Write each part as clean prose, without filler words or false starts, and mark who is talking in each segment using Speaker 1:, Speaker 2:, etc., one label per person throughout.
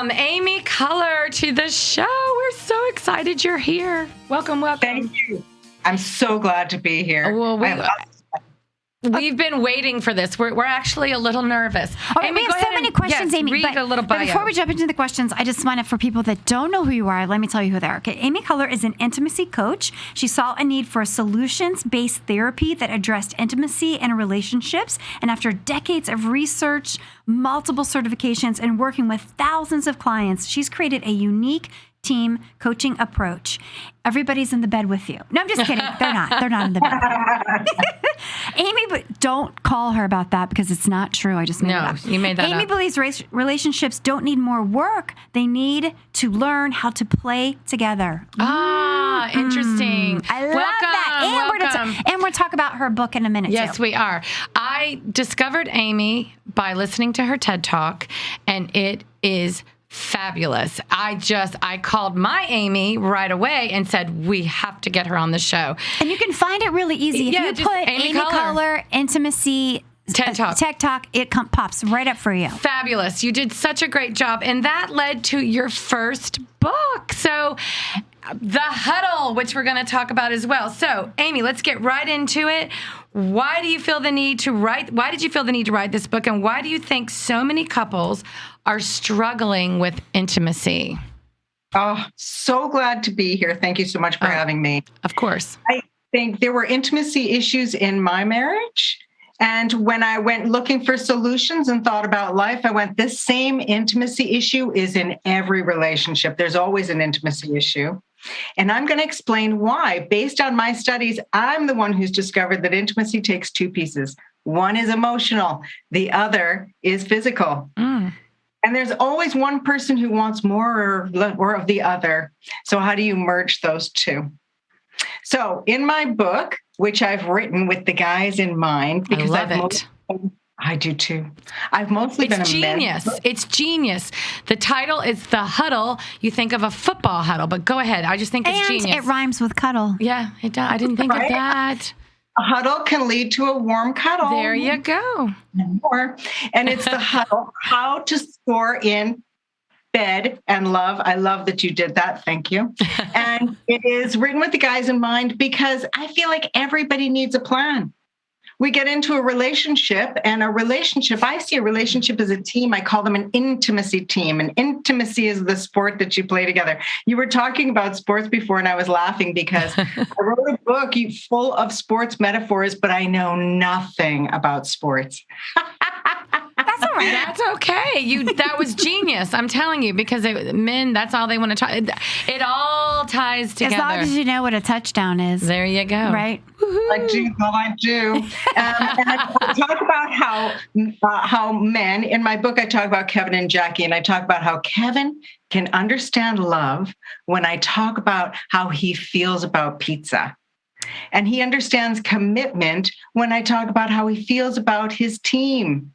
Speaker 1: welcome Amy Color to the show. We're so excited you're here. Welcome.
Speaker 2: Thank you. I'm so glad to be here.
Speaker 1: Well, we've been waiting for this. We're actually a little nervous.
Speaker 3: Okay,
Speaker 1: Amy,
Speaker 3: we have so many questions, Amy.
Speaker 1: Read a little bio.
Speaker 3: But before we jump into the questions, I just want to, for people that don't know who you are, let me tell you who they are. Okay, Amy Color is an intimacy coach. She saw a need for a solutions-based therapy that addressed intimacy and relationships. And after decades of research, multiple certifications, and working with thousands of clients, she's created a unique team coaching approach. Everybody's in the bed with you. No, I'm just kidding. They're not. They're not in the bed. Amy, but don't call her about that because it's not true. I just made it up.
Speaker 1: You made that
Speaker 3: Amy
Speaker 1: up.
Speaker 3: believes relationships don't need more work. They need to learn how to play together.
Speaker 1: Interesting.
Speaker 3: I love that. And we're talk about her book in a minute,
Speaker 1: Yes,
Speaker 3: too.
Speaker 1: we are. I discovered Amy by listening to her TED Talk, and it is fabulous. I called my Amy right away and said, we have to get her on the show.
Speaker 3: And you can find it really easy. If
Speaker 1: Yeah,
Speaker 3: you
Speaker 1: just
Speaker 3: put
Speaker 1: Amy
Speaker 3: Amy
Speaker 1: Color.
Speaker 3: Color Intimacy
Speaker 1: TED Talk.
Speaker 3: it pops right up for you.
Speaker 1: Fabulous. You did such a great job. And that led to your first book. So The Huddle, which we're going to talk about as well. So, Amy, let's get right into it. Why did you feel the need to write this book? And why do you think so many couples are struggling with intimacy?
Speaker 2: Oh, so glad to be here. Thank you so much for having me.
Speaker 1: Of course.
Speaker 2: I think there were intimacy issues in my marriage. And when I went looking for solutions and thought about life, I went, this same intimacy issue is in every relationship. There's always an intimacy issue. And I'm going to explain why. Based on my studies, I'm the one who's discovered that intimacy takes two pieces. One is emotional. The other is physical. And there's always one person who wants more or of the other. So how do you merge those two? So in my book, which I've written with the guys in mind, because I do too. I've mostly been a
Speaker 1: genius. It's genius. The title is The Huddle. You think of a football huddle, but go ahead. I just think it's genius.
Speaker 3: And it rhymes with cuddle.
Speaker 1: Yeah, it does. I didn't think of that.
Speaker 2: A huddle can lead to a warm cuddle.
Speaker 1: There you go.
Speaker 2: And it's the huddle, how to score in bed and love. I love that you did that. Thank you. And it is written with the guys in mind because I feel like everybody needs a plan. We get into a relationship, and I see a relationship as a team. I call them an intimacy team. And intimacy is the sport that you play together. You were talking about sports before, and I was laughing because I wrote a book full of sports metaphors, but I know nothing about sports.
Speaker 3: That's all right.
Speaker 1: That's okay. That was genius. I'm telling you, because men, that's all they want to talk. It all ties together.
Speaker 3: As long as you know what a touchdown is.
Speaker 1: There you go.
Speaker 3: Right?
Speaker 2: I do. And I talk about how men, in my book, I talk about Kevin and Jackie, and I talk about how Kevin can understand love when I talk about how he feels about pizza. And he understands commitment when I talk about how he feels about his team.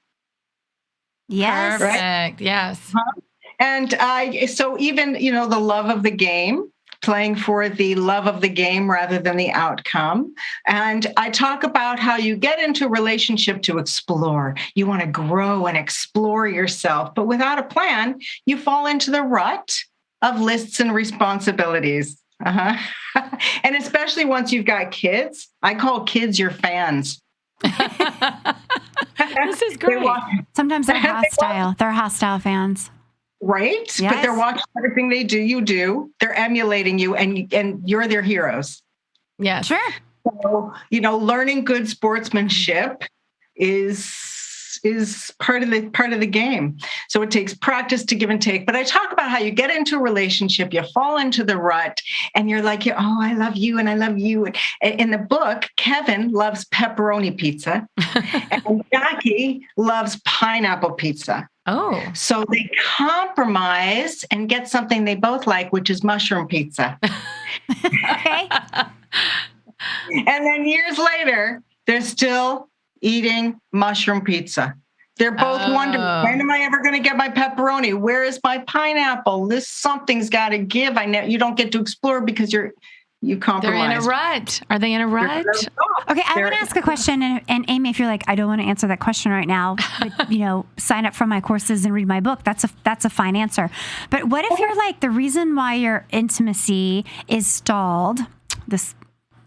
Speaker 3: Yes.
Speaker 1: Perfect.
Speaker 2: Right?
Speaker 1: Yes.
Speaker 2: And so even, the love of the game, playing for the love of the game rather than the outcome. And I talk about how you get into a relationship to explore. You want to grow and explore yourself, but without a plan, you fall into the rut of lists and responsibilities. And especially once you've got kids, I call kids your fans.
Speaker 1: This is great.
Speaker 3: Sometimes they're hostile. They're hostile fans.
Speaker 2: Right?
Speaker 3: Yes.
Speaker 2: But they're watching everything they do, you do. They're emulating you, and you're their heroes.
Speaker 1: Yeah.
Speaker 3: Sure.
Speaker 2: So, learning good sportsmanship is part of the game. So it takes practice to give and take. But I talk about how you get into a relationship, you fall into the rut, and you're like, oh, I love you and I love you. And in the book, Kevin loves pepperoni pizza, and Jackie loves pineapple pizza.
Speaker 1: Oh.
Speaker 2: So they compromise and get something they both like, which is mushroom pizza.
Speaker 3: Okay.
Speaker 2: And then years later, they're still eating mushroom pizza. They're both wondering, when am I ever going to get my pepperoni? Where is my pineapple? Something's got to give. I know you don't get to explore because you're You compromise.
Speaker 1: They're in a rut. Are they in a rut?
Speaker 3: Okay, I want to ask a question, and Amy, if you're like, I don't want to answer that question right now, but sign up for my courses and read my book. That's a fine answer. But what if you're like, the reason why your intimacy is stalled? This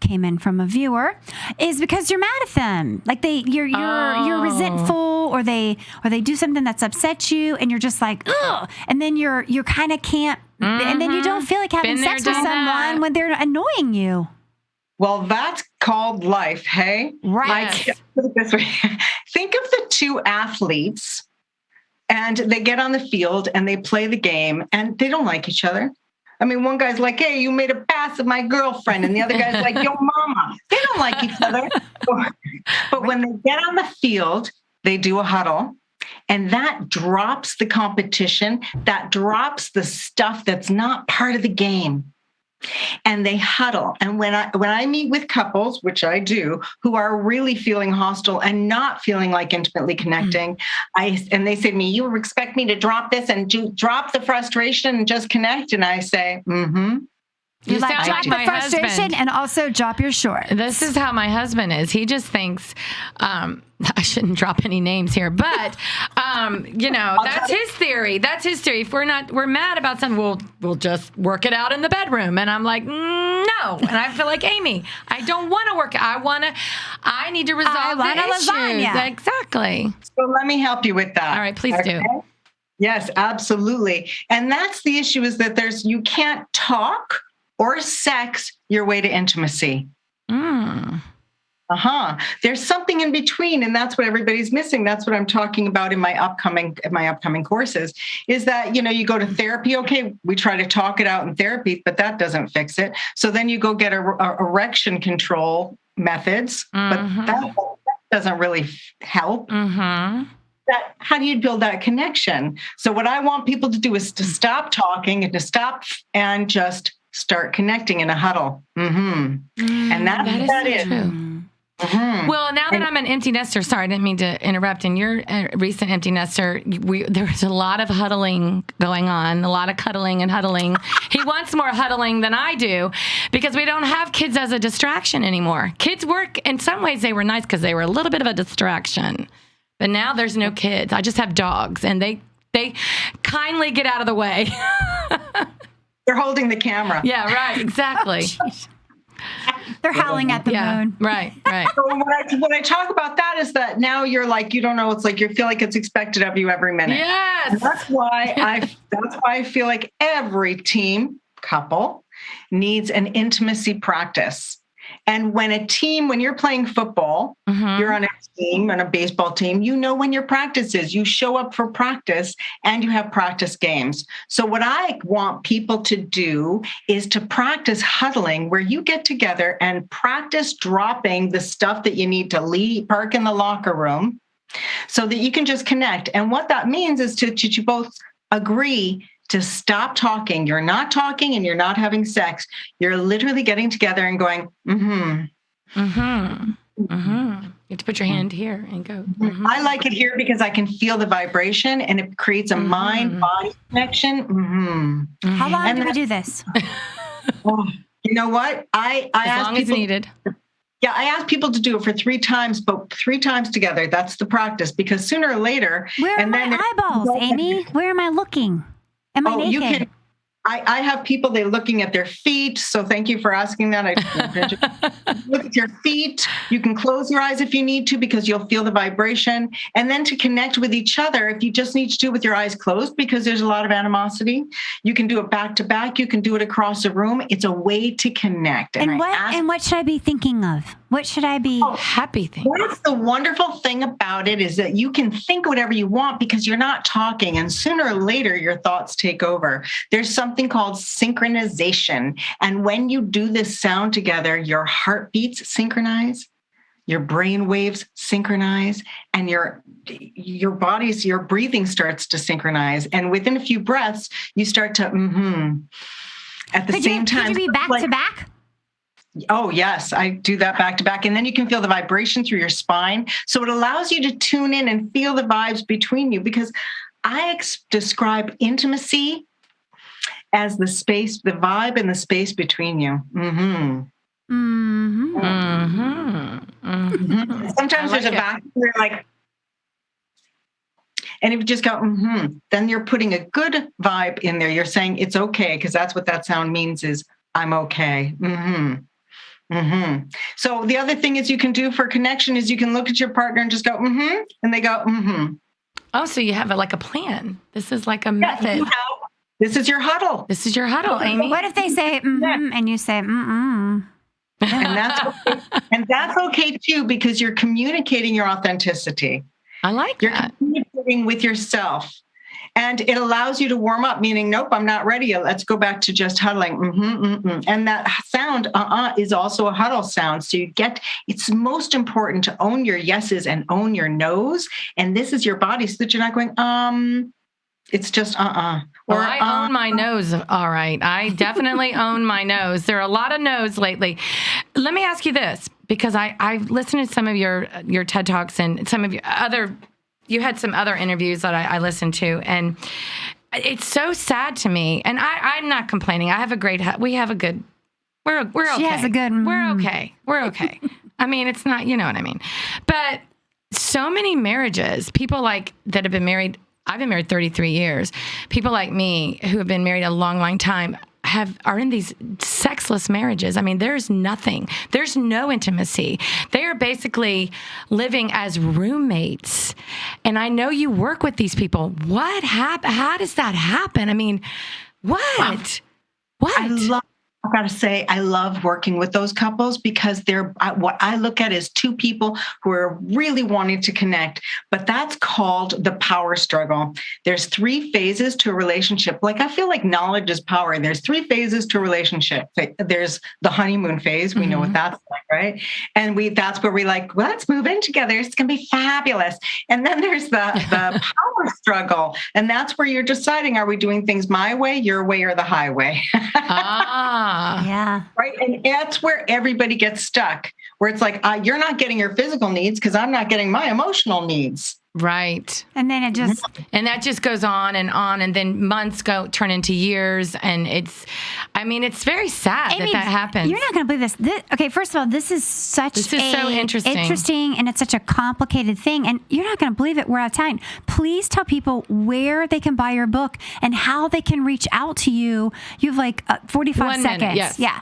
Speaker 3: came in from a viewer, is because you're mad at them. Like you're resentful, or they do something that's upset you, and you're just like, ugh. And then you're kind of can't, and then you don't feel like having sex with someone when they're annoying you.
Speaker 2: Well, that's called life, hey?
Speaker 3: Right.
Speaker 2: Like, put it this way. Think of the two athletes, and they get on the field and they play the game, and they don't like each other. I mean, one guy's like, hey, you made a pass at my girlfriend. And the other guy's like, yo, mama. They don't like each other. But when they get on the field, they do a huddle. And that drops the competition. That drops the stuff that's not part of the game. And they huddle. And when I meet with couples, which I do, who are really feeling hostile and not feeling like intimately connecting, and they say to me, you expect me to drop this and drop the frustration and just connect? And I say,
Speaker 3: You like drop the frustration husband. And also drop your shorts.
Speaker 1: This is how my husband is. He just thinks, I shouldn't drop any names here, but that's his theory. That's his theory. If we're mad about something, we'll just work it out in the bedroom. And I'm like, no. And I feel like, Amy, I don't want to work. I need to resolve the issues. Lasagna. Exactly.
Speaker 2: So let me help you with that.
Speaker 1: All right, please do.
Speaker 2: Yes, absolutely. And that's the issue, is that you can't talk or sex your way to intimacy. There's something in between, and that's what everybody's missing. That's what I'm talking about in my upcoming courses, is that, you go to therapy. Okay, we try to talk it out in therapy, but that doesn't fix it. So then you go get erection control methods, but that doesn't really help. How do you build that connection? So what I want people to do is to stop talking and to stop and just start connecting in a huddle. And that is
Speaker 1: true. Well, now that I'm an empty nester, sorry, I didn't mean to interrupt. And you're a recent empty nester, there was a lot of huddling going on, a lot of cuddling and huddling. He wants more huddling than I do, because we don't have kids as a distraction anymore. Kids work, in some ways they were nice because they were a little bit of a distraction. But now there's no kids. I just have dogs, and they kindly get out of the way.
Speaker 2: They're holding the camera.
Speaker 1: Yeah, right, exactly.
Speaker 3: They're howling at the moon.
Speaker 1: Right.
Speaker 2: So when I talk about that, is that now you're like, you don't know, it's like you feel like it's expected of you every minute.
Speaker 1: Yes.
Speaker 2: And that's why I feel like every couple needs an intimacy practice. And when you're playing football, you're on a team, on a baseball team, when your practice is. You show up for practice and you have practice games. So what I want people to do is to practice huddling, where you get together and practice dropping the stuff that you need to park in the locker room, so that you can just connect. And what that means is to you both agree to stop talking. You're not talking and you're not having sex. You're literally getting together and going,
Speaker 1: You have to put your hand here and go.
Speaker 2: I like it here because I can feel the vibration, and it creates a mind-body connection.
Speaker 3: How long do we do this?
Speaker 2: You know what? I
Speaker 1: as long as needed.
Speaker 2: Yeah, I ask people to do it for 3 times, but 3 times together. That's the practice, because sooner or later.
Speaker 3: Where are my eyeballs, Amy? Where am I looking? Am I naked?
Speaker 2: You can. I have people, they're looking at their feet. So thank you for asking that. Look at your feet. You can close your eyes if you need to, because you'll feel the vibration. And then to connect with each other, if you just need to do it with your eyes closed, because there's a lot of animosity, you can do it back to back. You can do it across the room. It's a way to connect.
Speaker 3: And what should I be thinking of? What should I be
Speaker 1: happy thinking?
Speaker 2: That's the wonderful thing about it, is that you can think whatever you want because you're not talking. And sooner or later, your thoughts take over. There's something called synchronization. And when you do this sound together, your heartbeats synchronize, your brain waves synchronize, and your breathing starts to synchronize. And within a few breaths, you start to at the same time.
Speaker 3: Could you be back to back?
Speaker 2: Oh, yes, I do that back to back. And then you can feel the vibration through your spine. So it allows you to tune in and feel the vibes between you, because I describe intimacy as the space, the vibe and the space between you. Sometimes there's a vacuum where you're like, and if you just go, then you're putting a good vibe in there. You're saying it's okay, because that's what that sound means is I'm okay. So the other thing is you can do for connection is you can look at your partner and just go, and they go,
Speaker 1: Oh, so you have like a plan. This is like a method.
Speaker 2: This is your huddle.
Speaker 1: This is your huddle, Amy.
Speaker 3: What if they say and you say
Speaker 2: And that's okay. And that's okay too, because you're communicating your authenticity.
Speaker 1: I like
Speaker 2: You're
Speaker 1: that.
Speaker 2: communicating with yourself. And it allows you to warm up, meaning, nope, I'm not ready. Let's go back to just huddling. And that sound, is also a huddle sound. So it's most important to own your yeses and own your nos. And this is your body so that you're not going, it's just, Or
Speaker 1: I own my nose. All right. I definitely own my nose. There are a lot of no's lately. Let me ask you this, because I've listened to some of your TED Talks and some of your you had some other interviews that I listened to, and it's so sad to me. And I'm not complaining. I have a great, we have a good, we're okay.
Speaker 3: She has a good,
Speaker 1: We're okay. We're okay. I mean, it's not, you know what I mean? But so many marriages, people like that have been married, I've been married 33 years. People like me who have been married a long, long time are in these sexless marriages. I mean, there's nothing. There's no intimacy. They are basically living as roommates. And I know you work with these people. What happened? How does that happen? I mean, what? What?
Speaker 2: I've got to say, I love working with those couples because what I look at is two people who are really wanting to connect, but that's called the power struggle. There's 3 phases to a relationship. Like, I feel like knowledge is power. And there's 3 phases to a relationship. There's the honeymoon phase. We know what that's like, right? And that's where we like, well, let's move in together. It's going to be fabulous. And then there's the power struggle. And that's where you're deciding, are we doing things my way, your way, or the highway?
Speaker 3: Yeah.
Speaker 2: Right. And that's where everybody gets stuck, where it's like, you're not getting your physical needs because I'm not getting my emotional needs.
Speaker 1: Right.
Speaker 3: And then
Speaker 1: and that just goes on, and then months turn into years. And it's very sad,
Speaker 3: Amy,
Speaker 1: that happens.
Speaker 3: You're not going to believe this. Okay, first of all, this is so interesting, and it's such a complicated thing. And you're not going to believe it. We're out of time. Please tell people where they can buy your book and how they can reach out to you. You have like 45
Speaker 1: 1
Speaker 3: seconds.
Speaker 1: minute, yes.
Speaker 3: Yeah.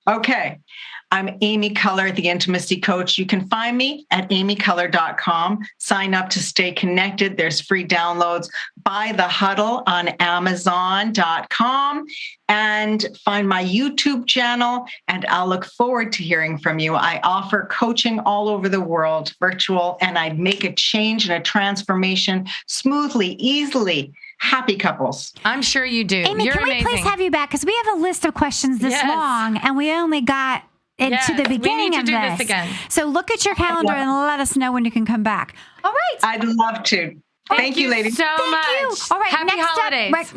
Speaker 2: Okay. I'm Amy Culler, the Intimacy Coach. You can find me at amyculler.com. Sign up to stay connected. There's free downloads. Buy the Huddle on amazon.com and find my YouTube channel. And I'll look forward to hearing from you. I offer coaching all over the world, virtual, and I make a change and a transformation smoothly, easily. Happy couples.
Speaker 1: I'm sure you do.
Speaker 3: Amy,
Speaker 1: You're
Speaker 3: can we
Speaker 1: amazing.
Speaker 3: please have you back? Because we have a list of questions this long, and we only got to the beginning
Speaker 1: we need to
Speaker 3: of
Speaker 1: do this again.
Speaker 3: So look at your calendar and let us know when you can come back. All right.
Speaker 2: I'd love to. Thank you, ladies.
Speaker 1: so
Speaker 3: Thank
Speaker 1: much.
Speaker 3: you. All right.
Speaker 1: Happy
Speaker 3: next
Speaker 1: holidays.
Speaker 3: Up, next